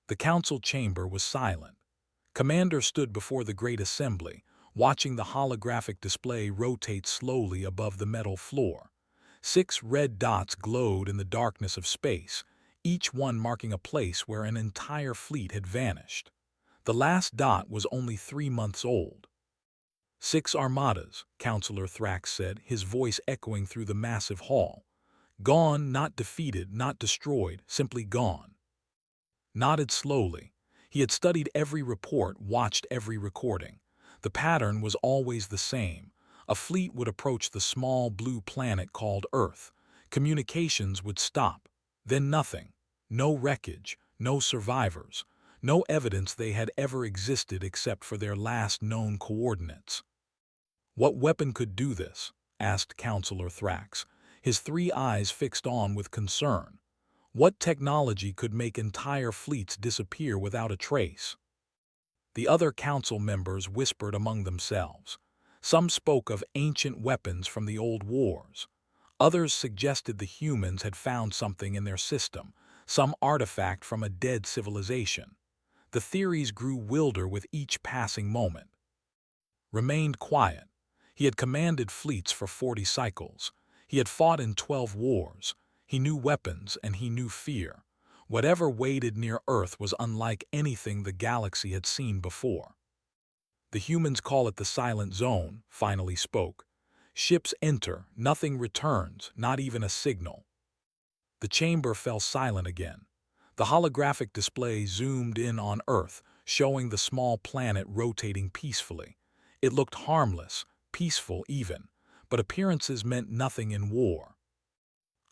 The council chamber was silent. Commander stood before the great assembly, watching the holographic display rotate slowly above the metal floor. 6 red dots glowed in the darkness of space, each one marking a place where an entire fleet had vanished. The last dot was only 3 months old. 6 armadas, Counselor Thrax said, his voice echoing through the massive hall. Gone, not defeated, not destroyed, simply gone. Nodded slowly. He had studied every report, watched every recording. The pattern was always the same. A fleet would approach the small blue planet called Earth. Communications would stop. Then nothing. No wreckage, no survivors, no evidence they had ever existed except for their last known coordinates. What weapon could do this? Asked Counselor Thrax, his 3 eyes fixed on with concern. What technology could make entire fleets disappear without a trace? The other council members whispered among themselves. Some spoke of ancient weapons from the old wars. Others suggested the humans had found something in their system, some artifact from a dead civilization. The theories grew wilder with each passing moment. Remained quiet. He had commanded fleets for 40 cycles. He had fought in 12 wars. He knew weapons and he knew fear. Whatever waited near Earth was unlike anything the galaxy had seen before. The humans call it the Silent Zone, finally spoke. Ships enter, nothing returns, not even a signal. The chamber fell silent again. The holographic display zoomed in on Earth, showing the small planet rotating peacefully. It looked harmless, peaceful even, but appearances meant nothing in war.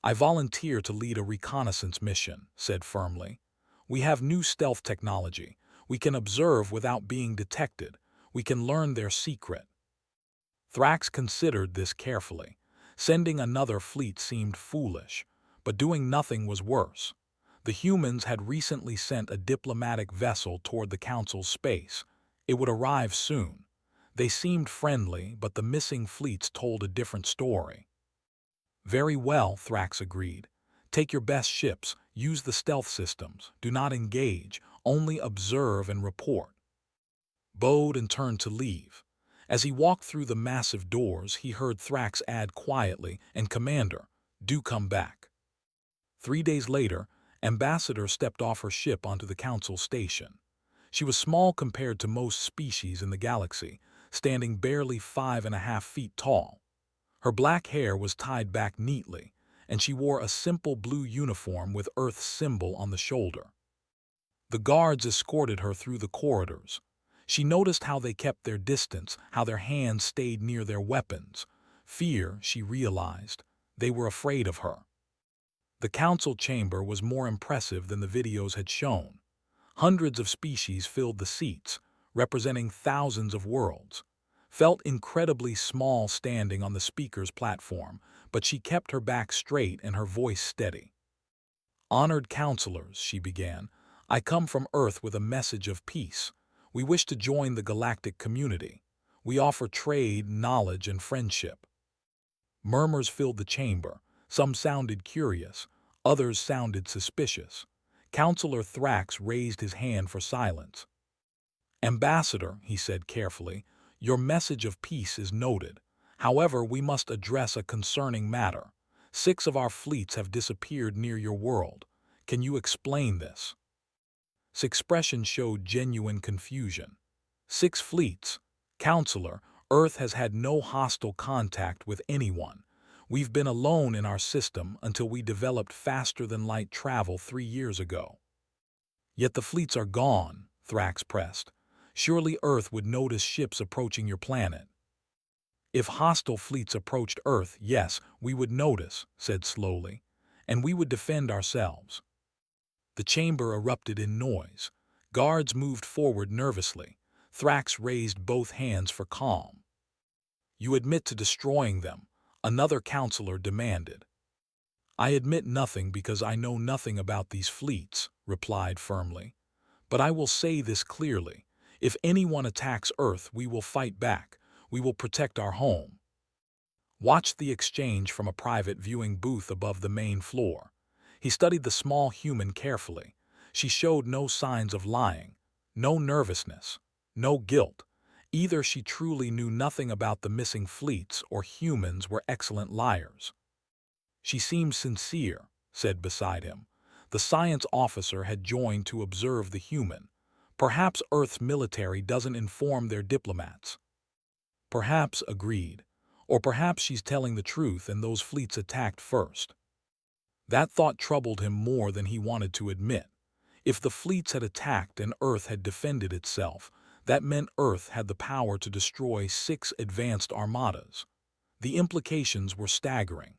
I volunteer to lead a reconnaissance mission, said firmly. We have new stealth technology. We can observe without being detected. We can learn their secret. Thrax considered this carefully. Sending another fleet seemed foolish, but doing nothing was worse. The humans had recently sent a diplomatic vessel toward the Council's space. It would arrive soon. They seemed friendly, but the missing fleets told a different story. Very well, Thrax agreed. Take your best ships, use the stealth systems, do not engage, only observe and report. Bowed and turned to leave. As he walked through the massive doors, he heard Thrax add quietly, and Commander, do come back. 3 days later, Ambassador stepped off her ship onto the Council station. She was small compared to most species in the galaxy, standing barely 5.5 feet tall. Her black hair was tied back neatly, and she wore a simple blue uniform with Earth's symbol on the shoulder. The guards escorted her through the corridors. She noticed how they kept their distance, how their hands stayed near their weapons. Fear, she realized. They were afraid of her. The council chamber was more impressive than the videos had shown. Hundreds of species filled the seats, representing thousands of worlds. Felt incredibly small standing on the speaker's platform, but she kept her back straight and her voice steady. Honored counselors, she began, I come from Earth with a message of peace. We wish to join the galactic community. We offer trade, knowledge, and friendship. Murmurs filled the chamber. Some sounded curious, others sounded suspicious. Counselor Thrax raised his hand for silence. Ambassador, he said carefully, your message of peace is noted. However, we must address a concerning matter. 6 of our fleets have disappeared near your world. Can you explain this? His expression showed genuine confusion. 6 fleets. Counselor, Earth has had no hostile contact with anyone. We've been alone in our system until we developed faster-than-light travel 3 years ago. Yet the fleets are gone, Thrax pressed. Surely Earth would notice ships approaching your planet. If hostile fleets approached Earth, yes, we would notice, said slowly, and we would defend ourselves. The chamber erupted in noise. Guards moved forward nervously. Thrax raised both hands for calm. You admit to destroying them, another counselor demanded. I admit nothing because I know nothing about these fleets, replied firmly. But I will say this clearly. If anyone attacks Earth, we will fight back. We will protect our home. Watched the exchange from a private viewing booth above the main floor. He studied the small human carefully. She showed no signs of lying, no nervousness, no guilt. Either she truly knew nothing about the missing fleets or humans were excellent liars. She seemed sincere, said beside him. The science officer had joined to observe the human. Perhaps Earth's military doesn't inform their diplomats. Perhaps, agreed. Or perhaps she's telling the truth and those fleets attacked first. That thought troubled him more than he wanted to admit. If the fleets had attacked and Earth had defended itself, that meant Earth had the power to destroy 6 advanced armadas. The implications were staggering.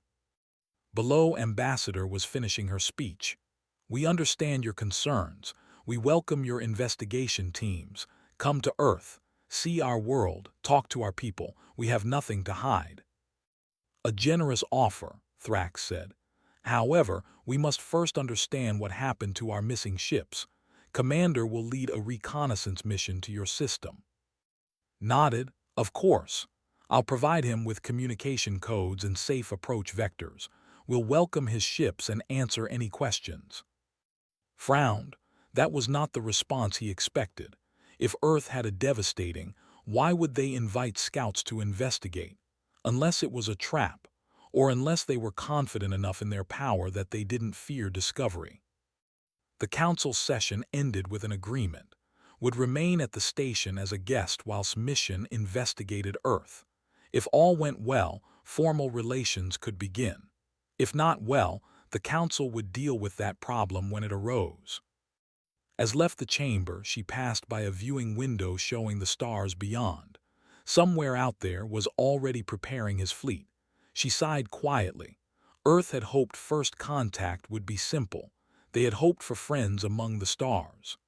Below, Ambassador was finishing her speech. We understand your concerns. We welcome your investigation teams. Come to Earth. See our world. Talk to our people. We have nothing to hide. A generous offer, Thrax said. However, we must first understand what happened to our missing ships. Commander will lead a reconnaissance mission to your system. Nodded. Of course. I'll provide him with communication codes and safe approach vectors. We'll welcome his ships and answer any questions. Frowned. That was not the response he expected. If Earth had a devastating, why would they invite scouts to investigate? Unless it was a trap, or unless they were confident enough in their power that they didn't fear discovery. The council session ended with an agreement. Would remain at the station as a guest whilst mission investigated Earth. If all went well, formal relations could begin. If not well, the council would deal with that problem when it arose. As left the chamber, she passed by a viewing window showing the stars beyond. Somewhere out there was already preparing his fleet. She sighed quietly. Earth had hoped first contact would be simple. They had hoped for friends among the stars.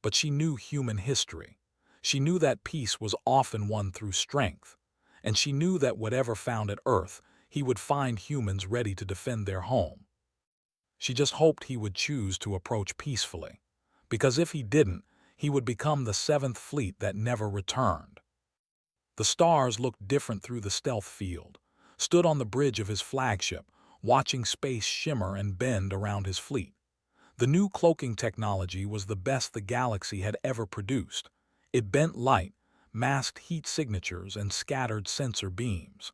But she knew human history. She knew that peace was often won through strength. And she knew that whatever found at Earth, he would find humans ready to defend their home. She just hoped he would choose to approach peacefully. Because if he didn't, he would become the 7th fleet that never returned. The stars looked different through the stealth field. Stood on the bridge of his flagship, watching space shimmer and bend around his fleet. The new cloaking technology was the best the galaxy had ever produced. It bent light, masked heat signatures, and scattered sensor beams.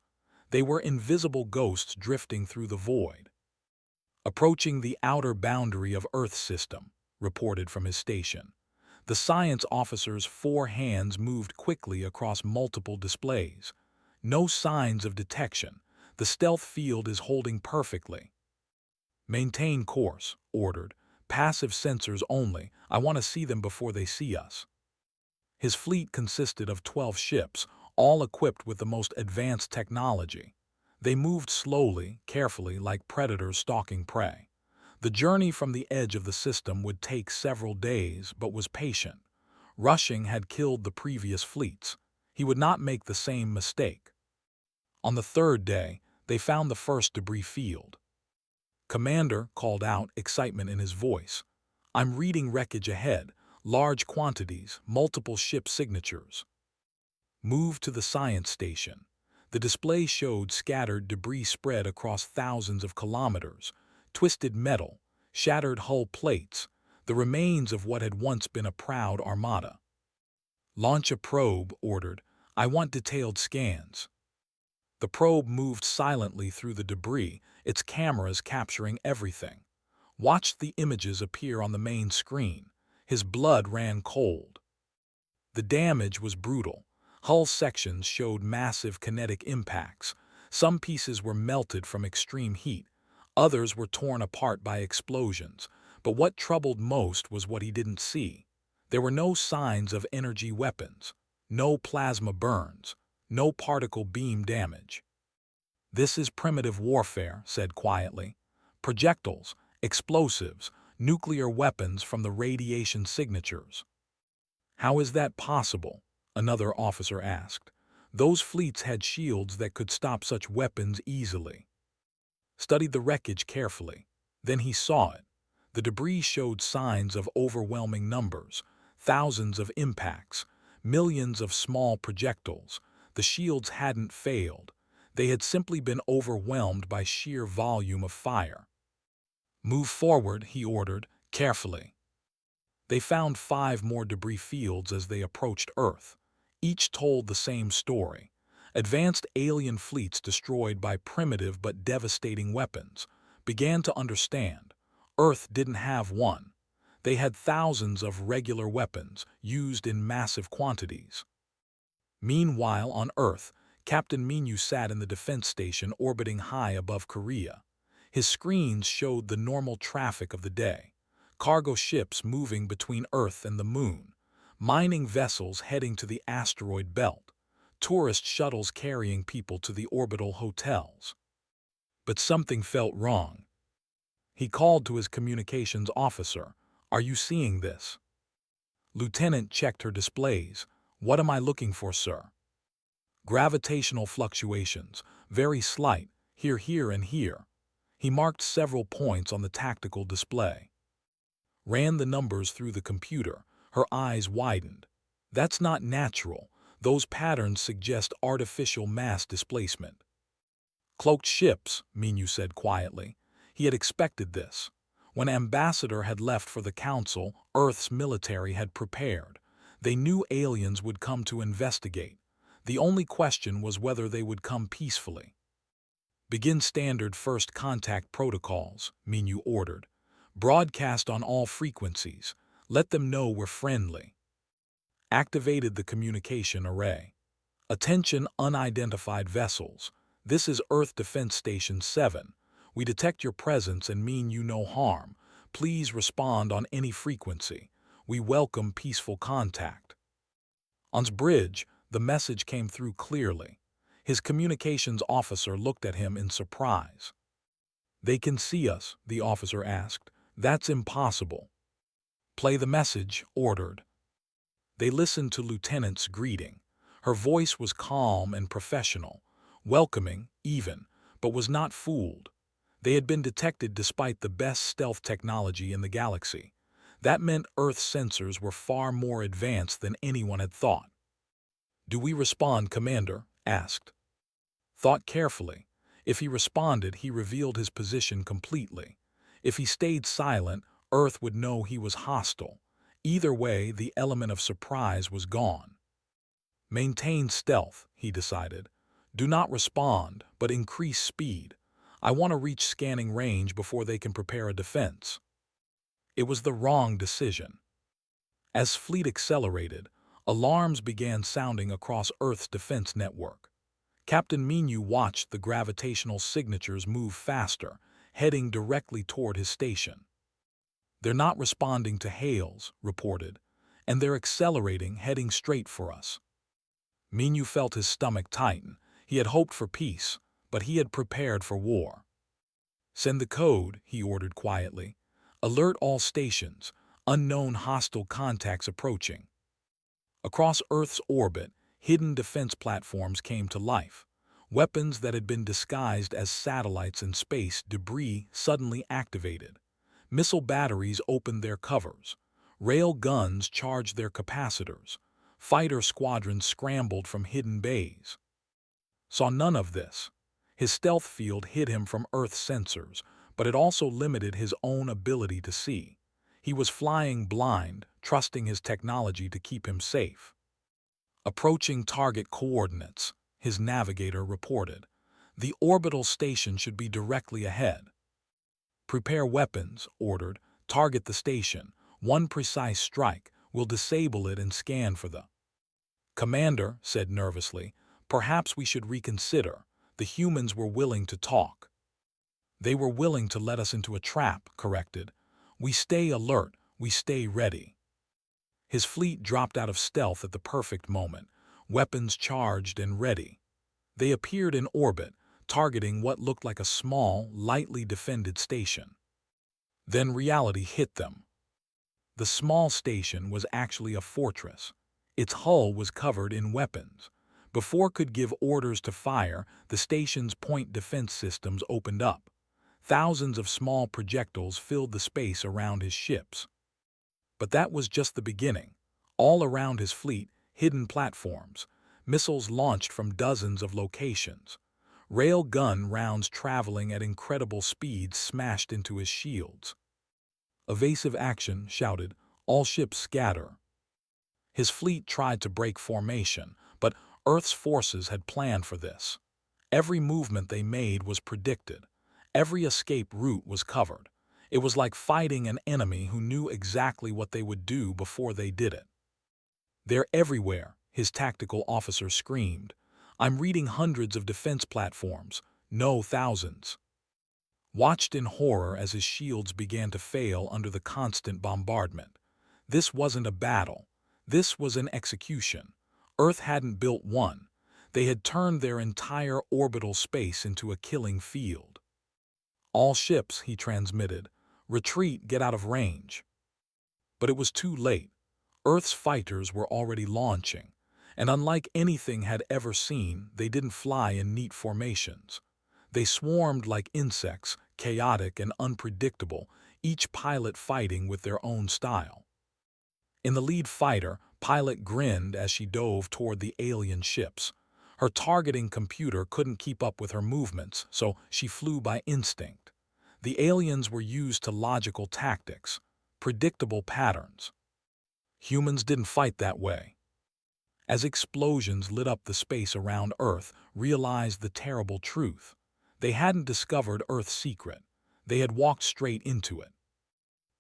They were invisible ghosts drifting through the void. Approaching the outer boundary of Earth's system, reported from his station. The science officer's 4 hands moved quickly across multiple displays. No signs of detection. The stealth field is holding perfectly. Maintain course, ordered. Passive sensors only. I want to see them before they see us. His fleet consisted of 12 ships, all equipped with the most advanced technology. They moved slowly, carefully, like predators stalking prey. The journey from the edge of the system would take several days, but was patient. Rushing had killed the previous fleets. He would not make the same mistake. On the 3rd day, they found the first debris field. Commander called out, excitement in his voice. I'm reading wreckage ahead, large quantities, multiple ship signatures. Moved to the science station. The display showed scattered debris spread across thousands of kilometers, twisted metal, shattered hull plates, the remains of what had once been a proud armada. Launch a probe, ordered. I want detailed scans. The probe moved silently through the debris, its cameras capturing everything. Watched the images appear on the main screen. His blood ran cold. The damage was brutal. Hull sections showed massive kinetic impacts. Some pieces were melted from extreme heat. Others were torn apart by explosions. But what troubled most was what he didn't see. There were no signs of energy weapons, no plasma burns, no particle beam damage. This is primitive warfare, said quietly. Projectiles, explosives, nuclear weapons from the radiation signatures. How is that possible? Another officer asked. Those fleets had shields that could stop such weapons easily. Studied the wreckage carefully. Then he saw it. The debris showed signs of overwhelming numbers, thousands of impacts, millions of small projectiles. The shields hadn't failed. They had simply been overwhelmed by sheer volume of fire. Move forward, he ordered, carefully. They found 5 more debris fields as they approached Earth. Each told the same story. Advanced alien fleets destroyed by primitive but devastating weapons. Began to understand. Earth didn't have one. They had thousands of regular weapons used in massive quantities. Meanwhile, on Earth, Captain Minu sat in the defense station orbiting high above Korea. His screens showed the normal traffic of the day. Cargo ships moving between Earth and the Moon. Mining vessels heading to the asteroid belt. Tourist shuttles carrying people to the orbital hotels. But something felt wrong. He called to his communications officer. "Are you seeing this?" Lieutenant checked her displays. "What am I looking for, sir?" "Gravitational fluctuations, very slight, here and here." He marked several points on the tactical display. Ran the numbers through the computer. Her eyes widened. "That's not natural. Those patterns suggest artificial mass displacement." "Cloaked ships," Minu said quietly. He had expected this. When Ambassador had left for the Council, Earth's military had prepared. They knew aliens would come to investigate. The only question was whether they would come peacefully. "Begin standard first contact protocols," Minu ordered. "Broadcast on all frequencies. Let them know we're friendly." Activated the communication array. "Attention unidentified vessels. This is Earth Defense Station 7. We detect your presence and mean you no harm. Please respond on any frequency. We welcome peaceful contact." On bridge, the message came through clearly. His communications officer looked at him in surprise. "They can see us?" the officer asked. "That's impossible." "Play the message," ordered. They listened to Lieutenant's greeting. Her voice was calm and professional, welcoming, even, but was not fooled. They had been detected despite the best stealth technology in the galaxy. That meant Earth's sensors were far more advanced than anyone had thought. "Do we respond, Commander?" asked. Thought carefully. If he responded, he revealed his position completely. If he stayed silent, Earth would know he was hostile. Either way, the element of surprise was gone. "Maintain stealth," he decided. "Do not respond, but increase speed. I want to reach scanning range before they can prepare a defense." It was the wrong decision. As fleet accelerated, alarms began sounding across Earth's defense network. Captain Minu watched the gravitational signatures move faster, heading directly toward his station. "They're not responding to hails," reported, "and they're accelerating, heading straight for us." Minu felt his stomach tighten. He had hoped for peace, but he had prepared for war. "Send the code," he ordered quietly. "Alert all stations. Unknown hostile contacts approaching." Across Earth's orbit, hidden defense platforms came to life. Weapons that had been disguised as satellites in space debris suddenly activated. Missile batteries opened their covers. Rail guns charged their capacitors. Fighter squadrons scrambled from hidden bays. Saw none of this. His stealth field hid him from Earth's sensors, but it also limited his own ability to see. He was flying blind, trusting his technology to keep him safe. "Approaching target coordinates," his navigator reported. "The orbital station should be directly ahead." "Prepare weapons," ordered. "Target the station. One precise strike will disable it and scan for the—" "Commander," said nervously, "perhaps we should reconsider. The humans were willing to talk." "They were willing to let us into a trap," corrected. "We stay alert, we stay ready." His fleet dropped out of stealth at the perfect moment, weapons charged and ready. They appeared in orbit, targeting what looked like a small, lightly defended station. Then reality hit them. The small station was actually a fortress. Its hull was covered in weapons. Before could give orders to fire, the station's point defense systems opened up. Thousands of small projectiles filled the space around his ships. But that was just the beginning. All around his fleet, hidden platforms, missiles launched from dozens of locations. Rail gun rounds traveling at incredible speeds smashed into his shields. "Evasive action," shouted. All ships scatter. His fleet tried to break formation, but Earth's forces had planned for this. Every movement they made was predicted. Every escape route was covered. It was like fighting an enemy who knew exactly what they would do before they did it. "They're everywhere," his tactical officer screamed. "I'm reading hundreds of defense platforms. No, thousands." Watched in horror as his shields began to fail under the constant bombardment. This wasn't a battle. This was an execution. Earth hadn't built one. They had turned their entire orbital space into a killing field. "All ships," he transmitted. "Retreat, get out of range." But it was too late. Earth's fighters were already launching, and unlike anything had ever seen, they didn't fly in neat formations. They swarmed like insects, chaotic and unpredictable, each pilot fighting with their own style. In the lead fighter, Pilot grinned as she dove toward the alien ships. Her targeting computer couldn't keep up with her movements, so she flew by instinct. The aliens were used to logical tactics, predictable patterns. Humans didn't fight that way. As explosions lit up the space around Earth, realized the terrible truth. They hadn't discovered Earth's secret. They had walked straight into it.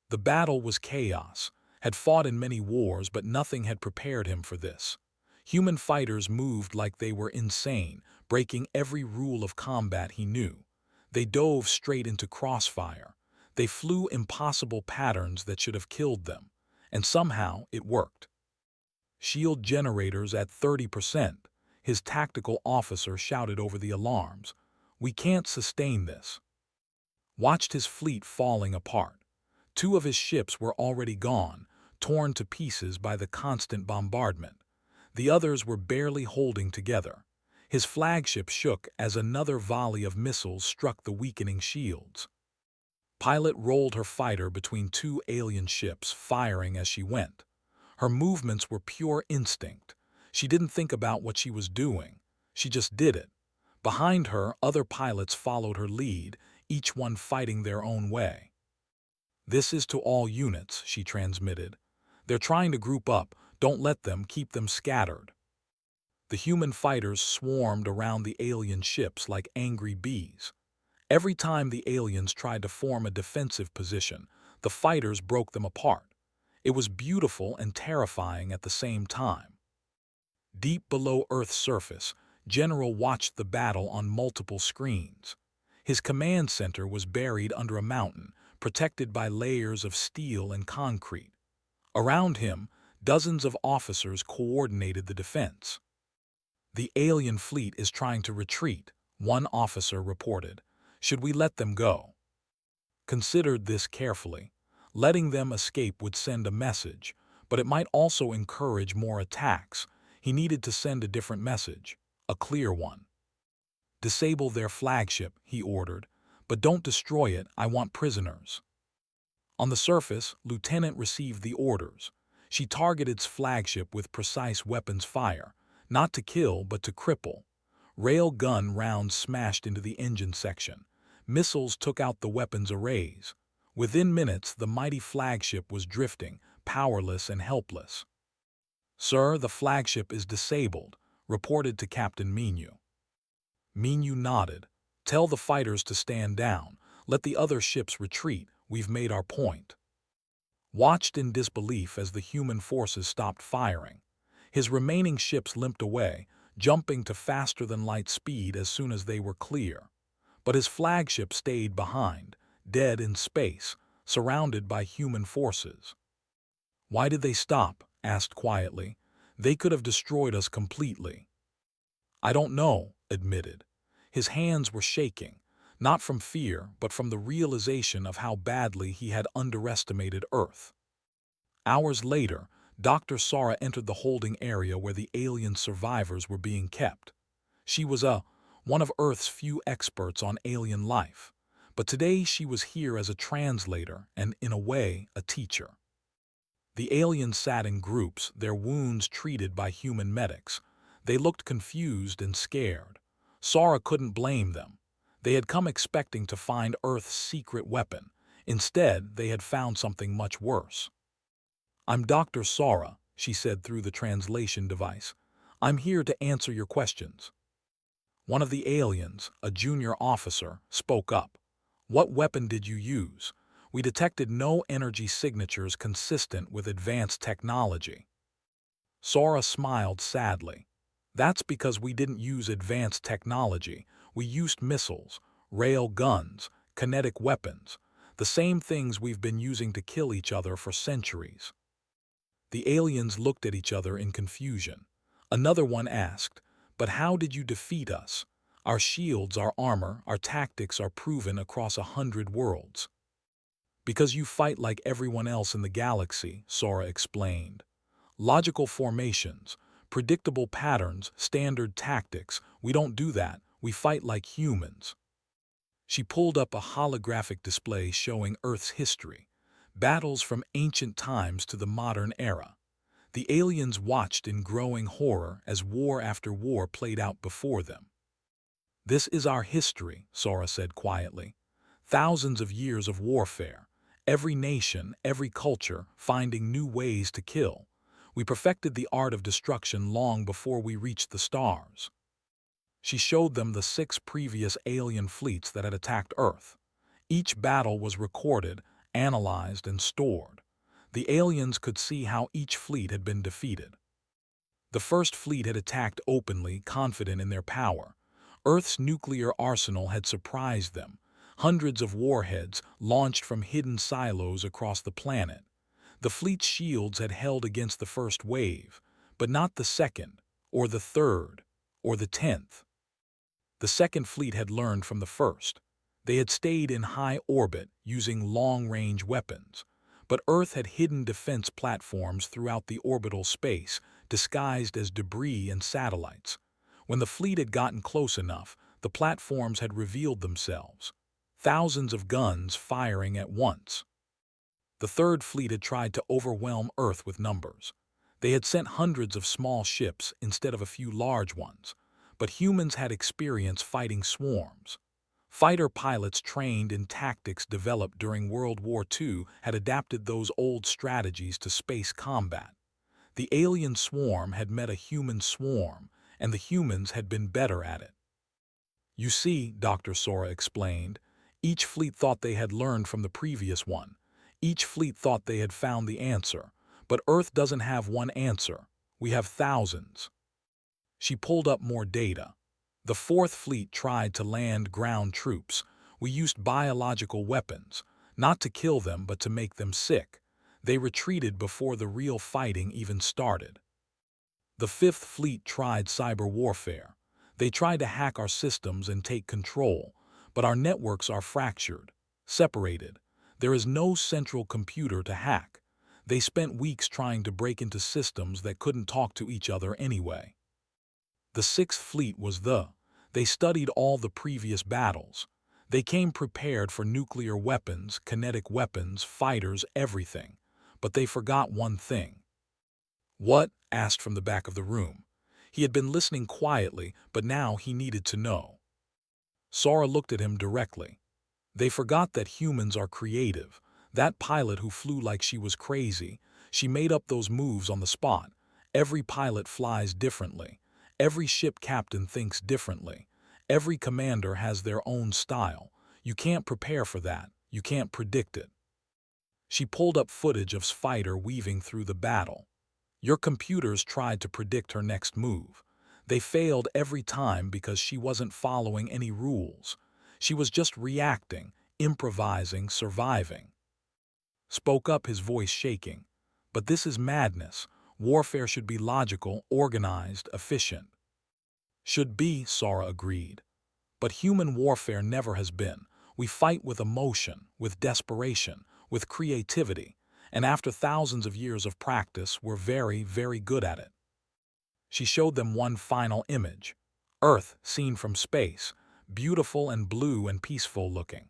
The battle was chaos, had fought in many wars, but nothing had prepared him for this. Human fighters moved like they were insane, breaking every rule of combat he knew. They dove straight into crossfire. They flew impossible patterns that should have killed them, and somehow it worked. "Shield generators at 30%, his tactical officer shouted over the alarms. "We can't sustain this." Watched his fleet falling apart. Two of his ships were already gone, torn to pieces by the constant bombardment. The others were barely holding together. His flagship shook as another volley of missiles struck the weakening shields. Pilot rolled her fighter between two alien ships, firing as she went. Her movements were pure instinct. She didn't think about what she was doing. She just did it. Behind her, other pilots followed her lead, each one fighting their own way. "This is to all units," she transmitted. "They're trying to group up. Don't let them, keep them scattered." The human fighters swarmed around the alien ships like angry bees. Every time the aliens tried to form a defensive position, the fighters broke them apart. It was beautiful and terrifying at the same time. Deep below Earth's surface, General watched the battle on multiple screens. His command center was buried under a mountain, protected by layers of steel and concrete. Around him, dozens of officers coordinated the defense. "The alien fleet is trying to retreat," one officer reported. "Should we let them go?" Considered this carefully. Letting them escape would send a message, but it might also encourage more attacks. He needed to send a different message, a clear one. "Disable their flagship," he ordered, "but don't destroy it. I want prisoners." On the surface, Lieutenant received the orders. She targeted its flagship with precise weapons fire, not to kill but to cripple. Rail gun rounds smashed into the engine section. Missiles took out the weapons arrays. Within minutes, the mighty flagship was drifting, powerless and helpless. "Sir, the flagship is disabled," reported to Captain Minu. Minu nodded. "Tell the fighters to stand down. Let the other ships retreat. We've made our point." Watched in disbelief as the human forces stopped firing. His remaining ships limped away, jumping to faster-than-light speed as soon as they were clear. But his flagship stayed behind, dead in space, surrounded by human forces. "Why did they stop?" asked quietly. "They could have destroyed us completely." "I don't know," admitted. His hands were shaking, not from fear, but from the realization of how badly he had underestimated Earth. Hours later, Dr. Sara entered the holding area where the alien survivors were being kept. She was one of Earth's few experts on alien life, but today she was here as a translator and, in a way, a teacher. The aliens sat in groups, their wounds treated by human medics. They looked confused and scared. Sara couldn't blame them. They had come expecting to find Earth's secret weapon. Instead, they had found something much worse. "I'm Dr. Sora," she said through the translation device. "I'm here to answer your questions." One of the aliens, a junior officer, spoke up. "What weapon did you use? We detected no energy signatures consistent with advanced technology." Sora smiled sadly. "That's because we didn't use advanced technology. We used missiles, rail guns, kinetic weapons, the same things we've been using to kill each other for centuries." The aliens looked at each other in confusion. Another one asked, "But how did you defeat us? Our shields, our armor, our tactics are proven across 100 worlds." "Because you fight like everyone else in the galaxy," Sora explained. "Logical formations, predictable patterns, standard tactics. We don't do that. We fight like humans." She pulled up a holographic display showing Earth's history, battles from ancient times to the modern era. The aliens watched in growing horror as war after war played out before them. "This is our history," Sora said quietly. "Thousands of years of warfare. Every nation, every culture, finding new ways to kill. We perfected the art of destruction long before we reached the stars." She showed them the 6 previous alien fleets that had attacked Earth. Each battle was recorded, analyzed, and stored. The aliens could see how each fleet had been defeated. The first fleet had attacked openly, confident in their power. Earth's nuclear arsenal had surprised them. Hundreds of warheads launched from hidden silos across the planet. The fleet's shields had held against the first wave, but not the second, or the third, or the 10th. The second fleet had learned from the first. They had stayed in high orbit using long-range weapons, but Earth had hidden defense platforms throughout the orbital space, disguised as debris and satellites. When the fleet had gotten close enough, the platforms had revealed themselves. Thousands of guns firing at once. The third fleet had tried to overwhelm Earth with numbers. They had sent hundreds of small ships instead of a few large ones, but humans had experience fighting swarms. Fighter pilots trained in tactics developed during World War II had adapted those old strategies to space combat. The alien swarm had met a human swarm, and the humans had been better at it. "You see," Dr. Sora explained, "each fleet thought they had learned from the previous one. Each fleet thought they had found the answer. But Earth doesn't have one answer. We have thousands." She pulled up more data. "The fourth fleet tried to land ground troops. We used biological weapons, not to kill them but to make them sick. They retreated before the real fighting even started. The fifth fleet tried cyber warfare. They tried to hack our systems and take control, but our networks are fractured, separated. There is no central computer to hack. They spent weeks trying to break into systems that couldn't talk to each other anyway." The sixth fleet was they studied all the previous battles. They came prepared for nuclear weapons, kinetic weapons, fighters, everything. But they forgot one thing. "What?" asked from the back of the room. He had been listening quietly, but now he needed to know. Sora looked at him directly. "They forgot that humans are creative. That pilot who flew like she was crazy, she made up those moves on the spot. Every pilot flies differently. Every ship captain thinks differently. Every commander has their own style. You can't prepare for that. You can't predict it." She pulled up footage of Spider weaving through the battle. "Your computers tried to predict her next move. They failed every time because she wasn't following any rules. She was just reacting, improvising, surviving." Spoke up, his voice shaking. "But this is madness. Warfare should be logical, organized, efficient." "Should be," Sora agreed. "But human warfare never has been. We fight with emotion, with desperation, with creativity, and after thousands of years of practice, we're very, very good at it." She showed them one final image. Earth, seen from space, beautiful and blue and peaceful looking.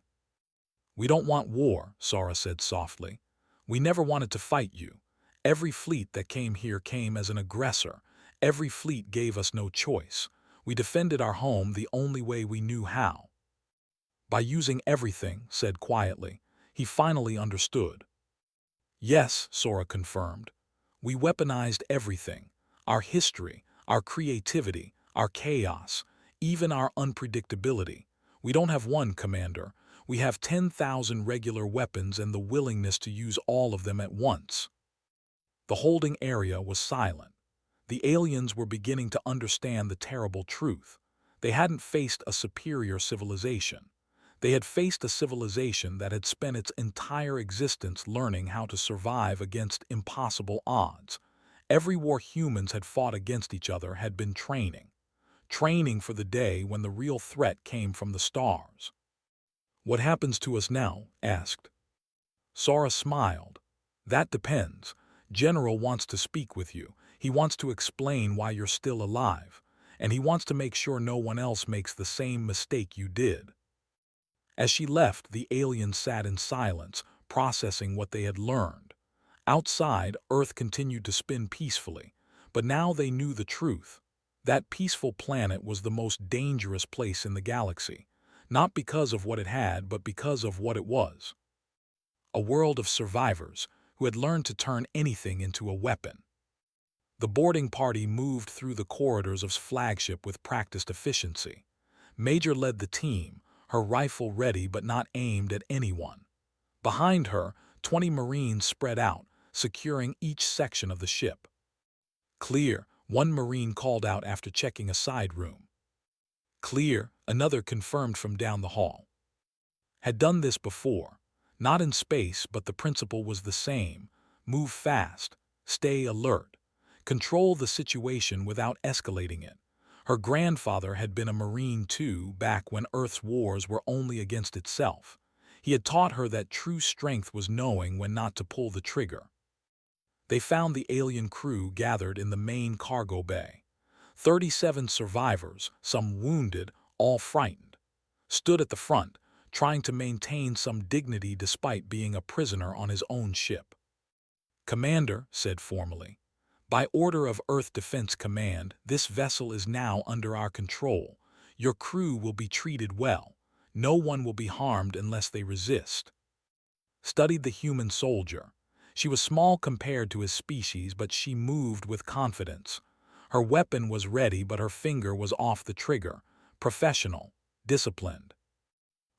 "We don't want war," Sora said softly. "We never wanted to fight you. Every fleet that came here came as an aggressor. Every fleet gave us no choice. We defended our home the only way we knew how." "By using everything," said quietly. He finally understood. Yes, Sora confirmed. We weaponized everything. Our history, our creativity, our chaos, even our unpredictability. We don't have one, Commander. We have 10,000 regular weapons and the willingness to use all of them at once. The holding area was silent. The aliens were beginning to understand the terrible truth. They hadn't faced a superior civilization. They had faced a civilization that had spent its entire existence learning how to survive against impossible odds. Every war humans had fought against each other had been training for the day when the real threat came from the stars. What happens to us now? Asked. Sora smiled. That depends. General wants to speak with you. He wants to explain why you're still alive, and he wants to make sure no one else makes the same mistake you did. As she left, the aliens sat in silence, processing what they had learned. Outside, Earth continued to spin peacefully, but now they knew the truth. That peaceful planet was the most dangerous place in the galaxy, not because of what it had, but because of what it was. A world of survivors who had learned to turn anything into a weapon. The boarding party moved through the corridors of flagship with practiced efficiency. Major led the team, her rifle ready but not aimed at anyone. Behind her, 20 Marines spread out, securing each section of the ship. Clear, one Marine called out after checking a side room. Clear, another confirmed from down the hall. Had done this before. Not in space, but the principle was the same. Move fast, stay alert, control the situation without escalating it. Her grandfather had been a Marine too, back when Earth's wars were only against itself. He had taught her that true strength was knowing when not to pull the trigger. They found the alien crew gathered in the main cargo bay. 37 survivors, some wounded, all frightened, stood at the front, trying to maintain some dignity despite being a prisoner on his own ship. Commander said formally, by order of Earth Defense Command, this vessel is now under our control. Your crew will be treated well. No one will be harmed unless they resist. Studied the human soldier. She was small compared to his species, but she moved with confidence. Her weapon was ready, but her finger was off the trigger. Professional, disciplined.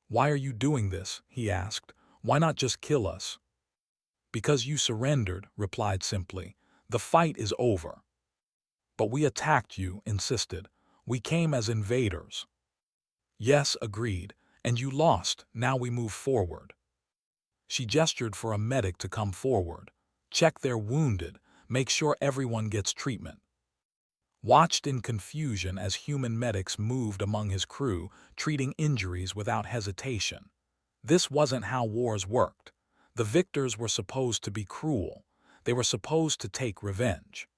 Why are you doing this? He asked. Why not just kill us? Because you surrendered, replied simply. The fight is over. But we attacked you, insisted. We came as invaders. Yes, agreed. And you lost. Now we move forward. She gestured for a medic to come forward. Check their wounded. Make sure everyone gets treatment. Watched in confusion as human medics moved among his crew, treating injuries without hesitation. This wasn't how wars worked. The victors were supposed to be cruel. They were supposed to take revenge.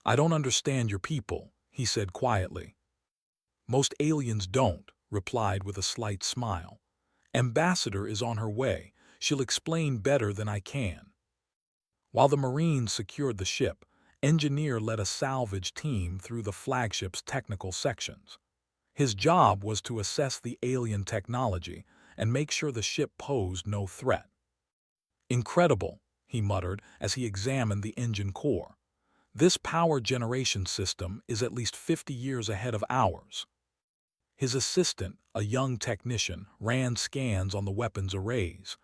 I don't understand your people, he said quietly. Most aliens don't, replied with a slight smile. Ambassador is on her way. She'll explain better than I can. While the Marines secured the ship, Engineer led a salvage team through the flagship's technical sections. His job was to assess the alien technology and make sure the ship posed no threat. Incredible, he muttered as he examined the engine core. This power generation system is at least 50 years ahead of ours. His assistant, a young technician, ran scans on the weapons arrays.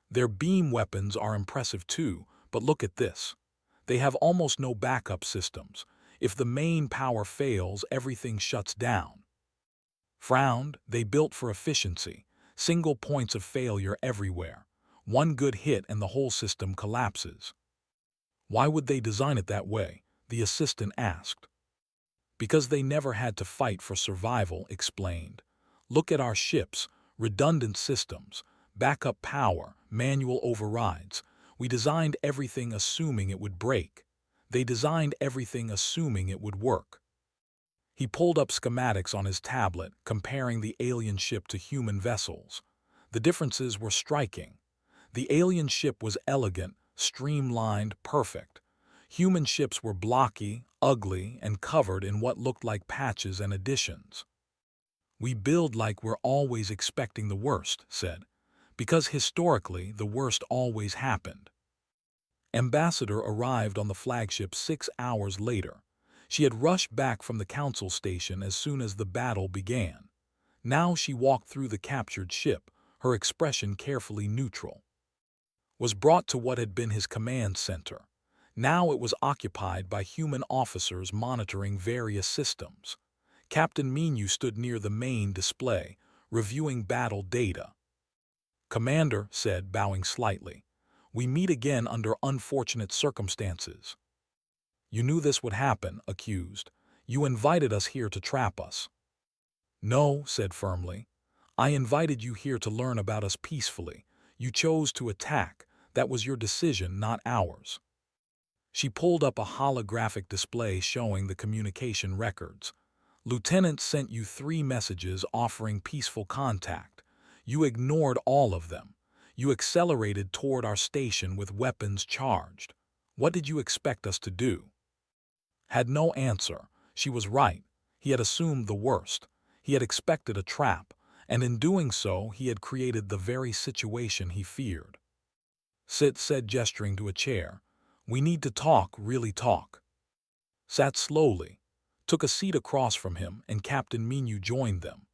Their beam weapons are impressive too, but look at this. They have almost no backup systems. If the main power fails, everything shuts down. Frowned, they built for efficiency. Single points of failure everywhere. One good hit and the whole system collapses. Why would they design it that way? The assistant asked. Because they never had to fight for survival, explained. Look at our ships, redundant systems, backup power, manual overrides. We designed everything assuming it would break. They designed everything assuming it would work. He pulled up schematics on his tablet, comparing the alien ship to human vessels. The differences were striking. The alien ship was elegant, streamlined, perfect. Human ships were blocky, ugly, and covered in what looked like patches and additions. We build like we're always expecting the worst, said. Because historically, the worst always happened. Ambassador arrived on the flagship 6 hours later. She had rushed back from the council station as soon as the battle began. Now she walked through the captured ship, her expression carefully neutral. Was brought to what had been his command center. Now it was occupied by human officers monitoring various systems. Captain Minu stood near the main display, reviewing battle data. Commander said, bowing slightly, "We meet again under unfortunate circumstances." "You knew this would happen," accused. "You invited us here to trap us." "No," said firmly. "I invited you here to learn about us peacefully. You chose to attack. That was your decision, not ours." She pulled up a holographic display showing the communication records. "Lieutenant sent you 3 messages offering peaceful contact. You ignored all of them. You accelerated toward our station with weapons charged. What did you expect us to do?" Had no answer. She was right. He had assumed the worst. He had expected a trap, and in doing so he had created the very situation he feared. "Sit," said, gesturing to a chair. "We need to talk, really talk." Sat slowly, took a seat across from him, and Captain Minu joined them.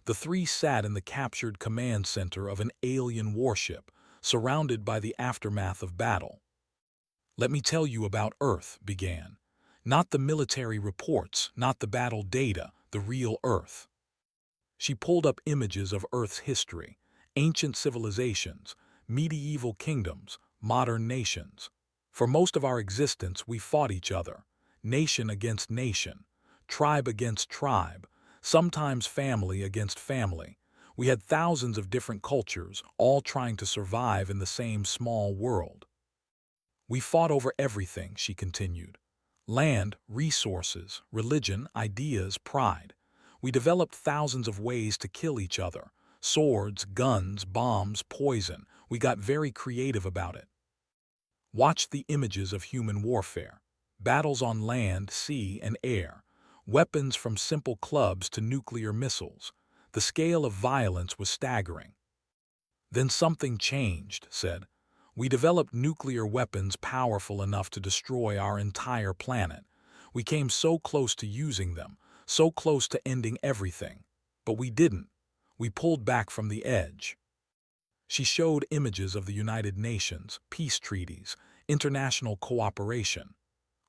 The 3 sat in the captured command center of an alien warship, surrounded by the aftermath of battle. "Let me tell you about Earth," began. "Not the military reports, not the battle data, the real Earth." She pulled up images of Earth's history, ancient civilizations, medieval kingdoms, modern nations. For most of our existence we fought each other, nation against nation, tribe against tribe, sometimes family against family. We had thousands of different cultures, all trying to survive in the same small world. "We fought over everything," she continued. "Land, resources, religion, ideas, pride. We developed thousands of ways to kill each other. Swords, guns, bombs, poison. We got very creative about it. Watch the images of human warfare. Battles on land, sea, and air. Weapons from simple clubs to nuclear missiles. The scale of violence was staggering." "Then something changed," said. "We developed nuclear weapons powerful enough to destroy our entire planet. We came so close to using them, so close to ending everything. But we didn't. We pulled back from the edge." She showed images of the United Nations, peace treaties, international cooperation.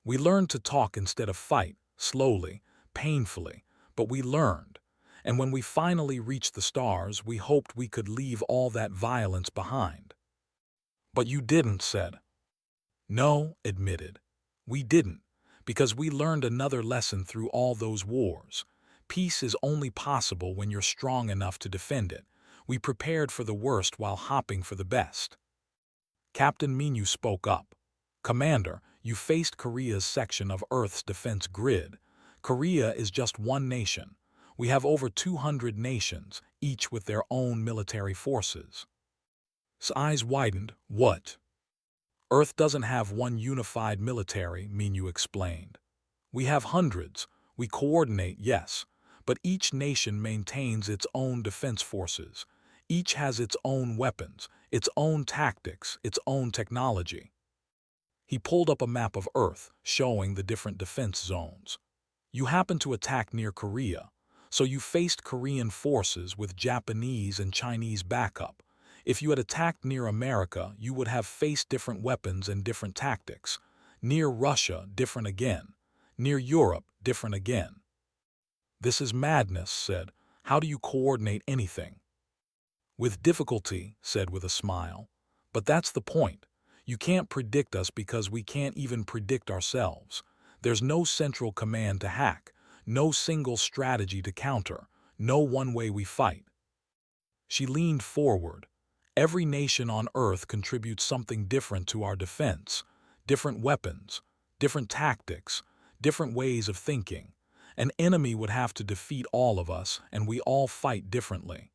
"We learned to talk instead of fight, slowly, painfully, but we learned. And when we finally reached the stars, we hoped we could leave all that violence behind." "But you didn't," said. "No," admitted. "We didn't, because we learned another lesson through all those wars. Peace is only possible when you're strong enough to defend it. We prepared for the worst while hopping for the best." Captain Minu spoke up. "Commander, you faced Korea's section of Earth's defense grid. Korea is just one nation. We have over 200 nations, each with their own military forces." His eyes widened. "What?" "Earth doesn't have one unified military," Minu explained. "We have hundreds. We coordinate, yes, but each nation maintains its own defense forces. Each has its own weapons, its own tactics, its own technology." He pulled up a map of Earth, showing the different defense zones. "You happened to attack near Korea, so you faced Korean forces with Japanese and Chinese backup. If you had attacked near America, you would have faced different weapons and different tactics. Near Russia, different again. Near Europe, different again." "This is madness," said. "How do you coordinate anything?" "With difficulty," said with a smile. "But that's the point. You can't predict us because we can't even predict ourselves. There's no central command to hack, no single strategy to counter, no one way we fight." She leaned forward. "Every nation on Earth contributes something different to our defense. Different weapons, different tactics, different ways of thinking. An enemy would have to defeat all of us, and we all fight differently."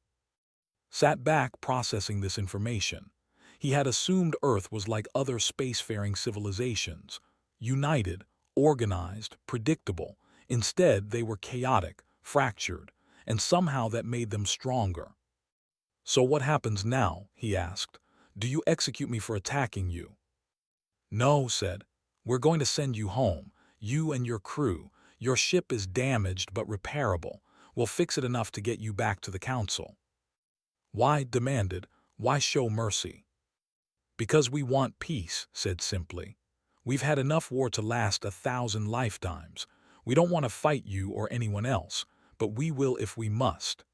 Sat back processing this information. He had assumed Earth was like other spacefaring civilizations, united, organized, predictable. Instead, they were chaotic, fractured, and somehow that made them stronger. "So what happens now?" he asked. "Do you execute me for attacking you?" No, said. We're going to send you home, you and your crew. Your ship is damaged but repairable. We'll fix it enough to get you back to the council. Why, demanded, why show mercy? Because we want peace, said simply. We've had enough war to last 1,000 lifetimes. We don't want to fight you or anyone else, but we will if we must.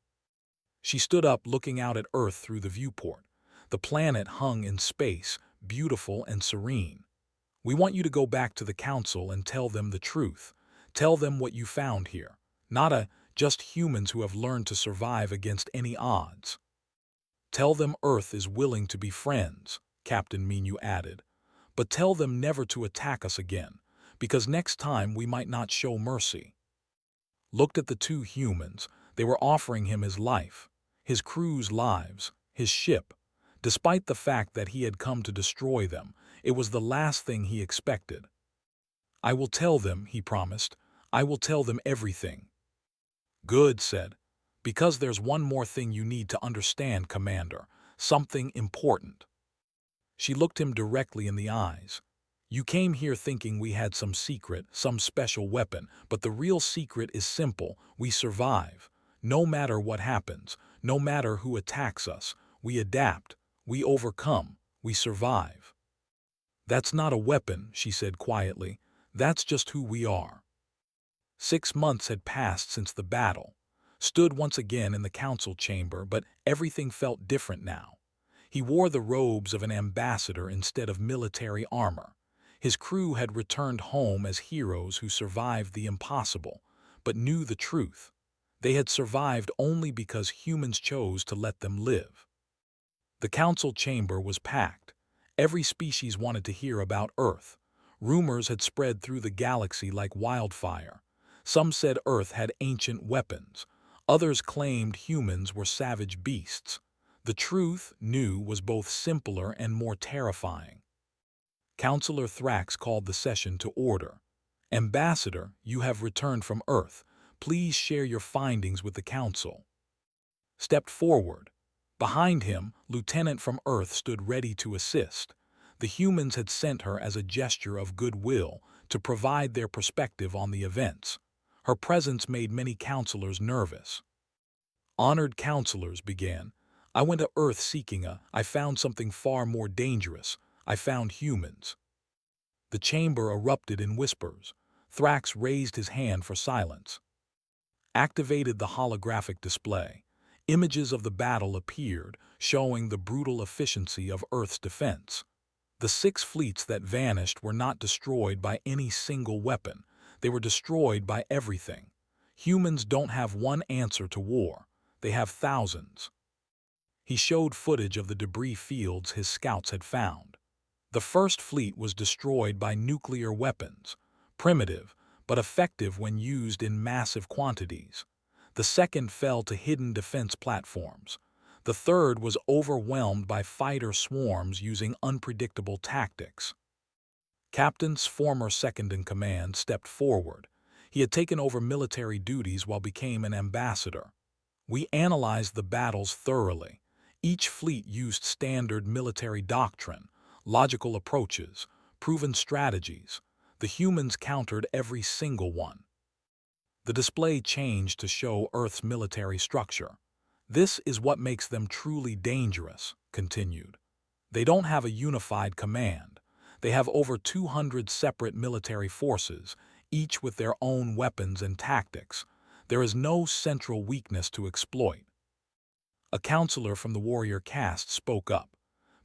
She stood up, looking out at Earth through the viewport. The planet hung in space, beautiful and serene. We want you to go back to the council and tell them the truth. Tell them what you found here. Not just humans who have learned to survive against any odds. Tell them Earth is willing to be friends, Captain Minu added. But tell them never to attack us again, because next time we might not show mercy. Looked at the two humans. They were offering him his life, his crew's lives, his ship. Despite the fact that he had come to destroy them, it was the last thing he expected. I will tell them, he promised. I will tell them everything. Good, said. Because there's one more thing you need to understand, Commander. Something important. She looked him directly in the eyes. You came here thinking we had some secret, some special weapon, but the real secret is simple. We survive. No matter what happens, no matter who attacks us, we adapt, we overcome, we survive. That's not a weapon, she said quietly. That's just who we are. 6 months had passed since the battle. Stood once again in the council chamber, but everything felt different now. He wore the robes of an ambassador instead of military armor. His crew had returned home as heroes who survived the impossible, but knew the truth. They had survived only because humans chose to let them live. The council chamber was packed. Every species wanted to hear about Earth. Rumors had spread through the galaxy like wildfire. Some said Earth had ancient weapons. Others claimed humans were savage beasts. The truth, new, was both simpler and more terrifying. Counselor Thrax called the session to order. Ambassador, you have returned from Earth. Please share your findings with the council. Stepped forward. Behind him, Lieutenant from Earth stood ready to assist. The humans had sent her as a gesture of goodwill to provide their perspective on the events. Her presence made many counselors nervous. Honored counselors began. I went to Earth seeking I found something far more dangerous. I found humans. The chamber erupted in whispers. Thrax raised his hand for silence. Activated the holographic display. Images of the battle appeared, showing the brutal efficiency of Earth's defense. The 6 fleets that vanished were not destroyed by any single weapon. They were destroyed by everything. Humans don't have one answer to war. They have thousands. He showed footage of the debris fields his scouts had found. The first fleet was destroyed by nuclear weapons, primitive but effective when used in massive quantities. The second fell to hidden defense platforms. The third was overwhelmed by fighter swarms using unpredictable tactics. Captain's former second-in-command stepped forward. He had taken over military duties while became an ambassador. We analyzed the battles thoroughly. Each fleet used standard military doctrine, logical approaches, proven strategies. The humans countered every single one. The display changed to show Earth's military structure. This is what makes them truly dangerous, continued. They don't have a unified command. They have over 200 separate military forces, each with their own weapons and tactics. There is no central weakness to exploit. A counselor from the warrior caste spoke up.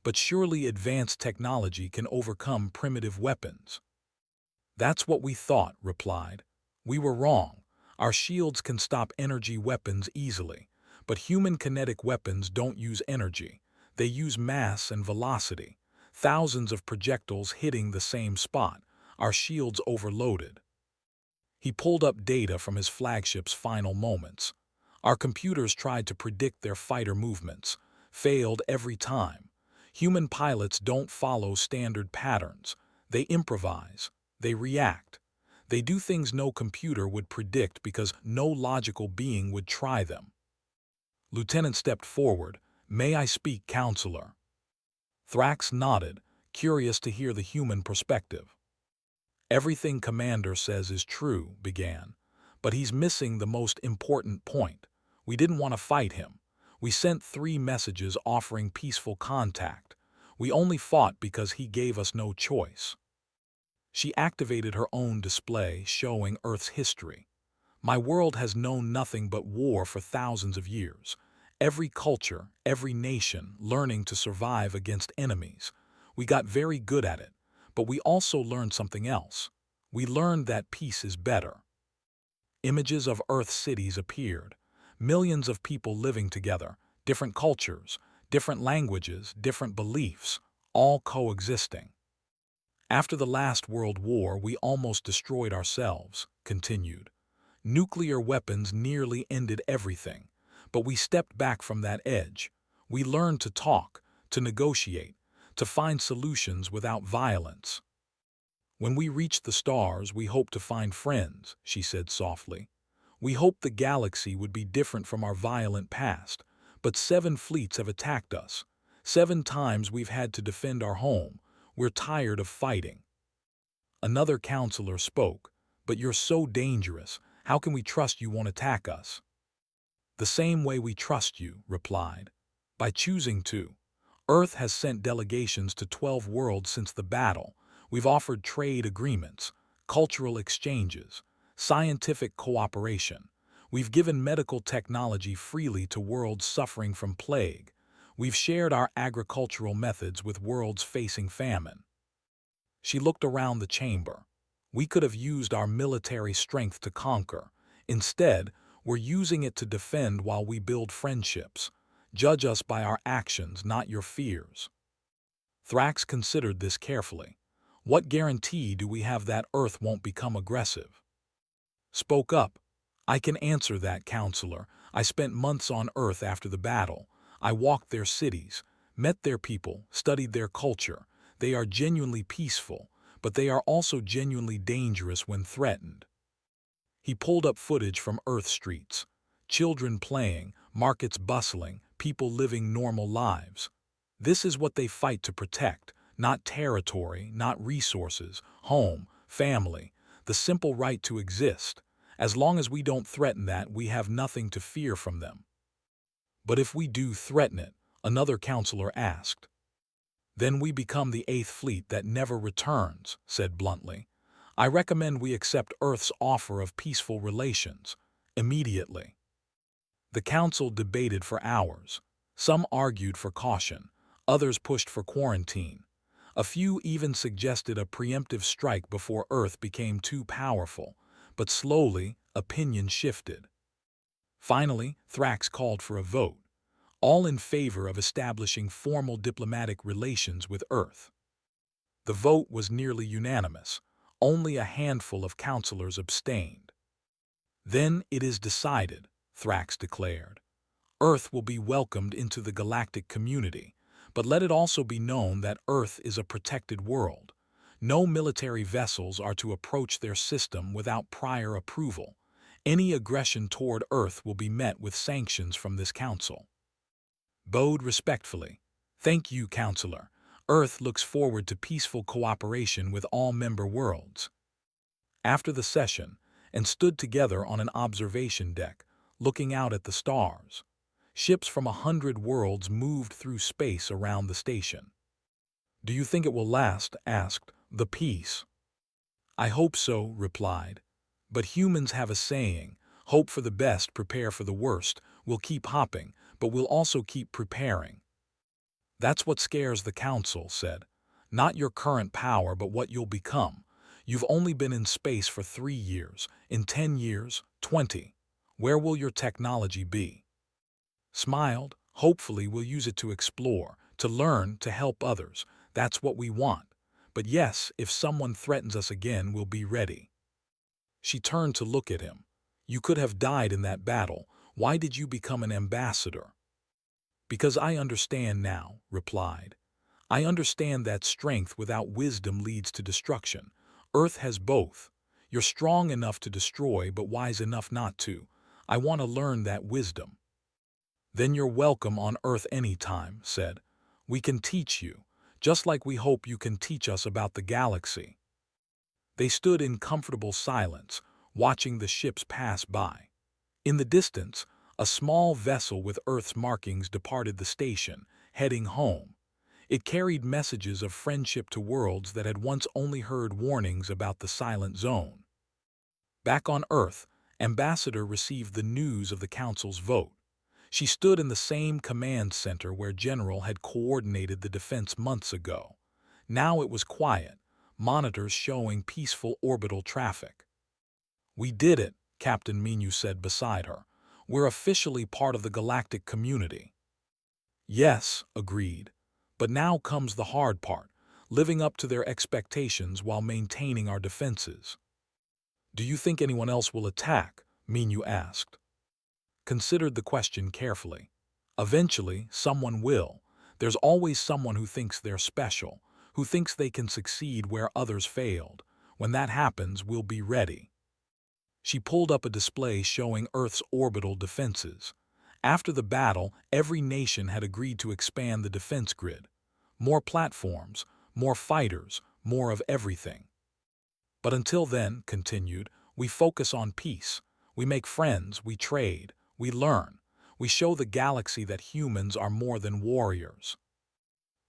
But surely advanced technology can overcome primitive weapons. That's what we thought, replied. We were wrong. Our shields can stop energy weapons easily, but human kinetic weapons don't use energy. They use mass and velocity. Thousands of projectiles hitting the same spot. Our shields overloaded. He pulled up data from his flagship's final moments. Our computers tried to predict their fighter movements, failed every time. Human pilots don't follow standard patterns. They improvise. They react. They do things no computer would predict because no logical being would try them. Lieutenant stepped forward. May I speak, counselor? Thrax nodded. curious to hear the human perspective. "Everything Commander says is true," began, "but he's missing the most important point. We didn't want to fight him. We sent 3 messages offering peaceful contact. We only fought because he gave us no choice." She activated her own display showing Earth's history. "My world has known nothing but war for thousands of years. Every culture, every nation, learning to survive against enemies. We got very good at it, but we also learned something else. We learned that peace is better." Images of Earth's cities appeared. Millions of people living together, different cultures, different languages, different beliefs, all coexisting. "After the last World War, we almost destroyed ourselves," continued. "Nuclear weapons nearly ended everything, but we stepped back from that edge. We learned to talk, to negotiate, to find solutions without violence. When we reach the stars, we hope to find friends," she said softly. "We hoped the galaxy would be different from our violent past, but 7 fleets have attacked us. 7 times we've had to defend our home. We're tired of fighting." Another counselor spoke. "But you're so dangerous. How can we trust you won't attack us?" "The same way we trust you," replied. "By choosing to. Earth has sent delegations to 12 worlds since the battle. We've offered trade agreements, cultural exchanges, scientific cooperation. We've given medical technology freely to worlds suffering from plague. We've shared our agricultural methods with worlds facing famine." She looked around the chamber. "We could have used our military strength to conquer. Instead, we're using it to defend while we build friendships. Judge us by our actions, not your fears." Thrax considered this carefully. "What guarantee do we have that Earth won't become aggressive?" Spoke up. "I can answer that, counselor. I spent months on Earth after the battle. I walked their cities, met their people, studied their culture. They are genuinely peaceful, but they are also genuinely dangerous when threatened." He pulled up footage from Earth streets. Children playing, markets bustling, people living normal lives. This is what they fight to protect, not territory, not resources, home, family, the simple right to exist. As long as we don't threaten that, we have nothing to fear from them. "But if we do threaten it," another counselor asked. "Then we become the 8th fleet that never returns," said bluntly. "I recommend we accept Earth's offer of peaceful relations, immediately." The council debated for hours. Some argued for caution, others pushed for quarantine. A few even suggested a preemptive strike before Earth became too powerful, but slowly, opinion shifted. Finally, Thrax called for a vote, all in favor of establishing formal diplomatic relations with Earth. The vote was nearly unanimous. Only a handful of counselors abstained. "Then it is decided," Thrax declared. "Earth will be welcomed into the galactic community, but let it also be known that Earth is a protected world. No military vessels are to approach their system without prior approval. Any aggression toward Earth will be met with sanctions from this council." Bowed respectfully. "Thank you, Counselor. Earth looks forward to peaceful cooperation with all member worlds." After the session, and stood together on an observation deck, looking out at the stars. Ships from 100 worlds moved through space around the station. "Do you think it will last?" asked the peace. "I hope so," replied. "But humans have a saying, hope for the best, prepare for the worst. We'll keep hopping, but we'll also keep preparing." "That's what scares the council," said. "Not your current power, but what you'll become. You've only been in space for 3 years. In 10 years, 20. Where will your technology be?" Smiled. "Hopefully we'll use it to explore, to learn, to help others. That's what we want. But yes, if someone threatens us again, we'll be ready." She turned to look at him. "You could have died in that battle. Why did you become an ambassador?" "Because I understand now," replied. "I understand that strength without wisdom leads to destruction. Earth has both. You're strong enough to destroy, but wise enough not to. I want to learn that wisdom." "Then you're welcome on Earth anytime," said. "We can teach you. just like we hope you can teach us about the galaxy." They stood in comfortable silence, watching the ships pass by. In the distance, a small vessel with Earth's markings departed the station, heading home. It carried messages of friendship to worlds that had once only heard warnings about the silent zone. Back on Earth, Ambassador received the news of the Council's vote. She stood in the same command center where General had coordinated the defense months ago. Now it was quiet, monitors showing peaceful orbital traffic. "We did it," Captain Minu said beside her. "We're officially part of the galactic community." "Yes," agreed. "But now comes the hard part, living up to their expectations while maintaining our defenses." "Do you think anyone else will attack?" Minu asked. Considered the question carefully. "Eventually, someone will. There's always someone who thinks they're special, who thinks they can succeed where others failed. When that happens, we'll be ready." She pulled up a display showing Earth's orbital defenses. After the battle, every nation had agreed to expand the defense grid. More platforms, more fighters, more of everything. "But until then," continued, "we focus on peace. We make friends, we trade, we learn. We show the galaxy that humans are more than warriors."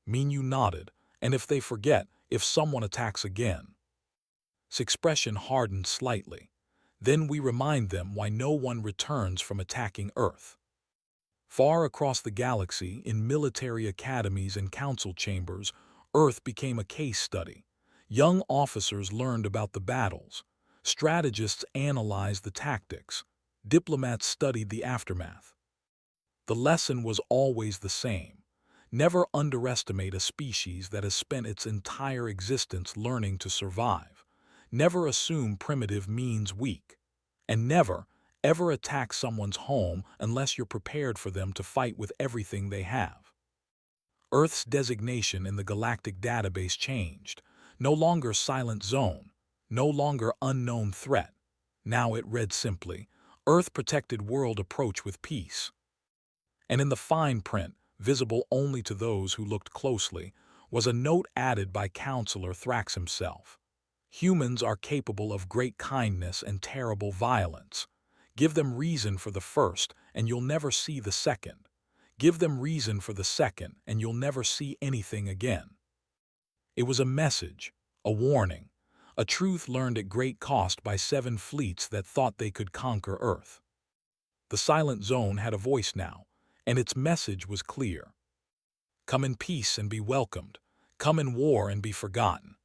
Minu nodded. "And if they forget, if someone attacks again?" His expression hardened slightly. "Then we remind them why no one returns from attacking Earth." Far across the galaxy, in military academies and council chambers, Earth became a case study. Young officers learned about the battles. Strategists analyzed the tactics. Diplomats studied the aftermath. The lesson was always the same. Never underestimate a species that has spent its entire existence learning to survive. Never assume primitive means weak. And never, ever attack someone's home unless you're prepared for them to fight with everything they have. Earth's designation in the galactic database changed. No longer silent zone, no longer unknown threat. Now it read simply, "Earth protected world approach with peace." And in the fine print, visible only to those who looked closely, was a note added by Counselor Thrax himself. "Humans are capable of great kindness and terrible violence. Give them reason for the first, and you'll never see the second. Give them reason for the second, and you'll never see anything again." It was a message, a warning, a truth learned at great cost by 7 fleets that thought they could conquer Earth. The silent zone had a voice now, and its message was clear. "Come in peace and be welcomed. Come in war and be forgotten.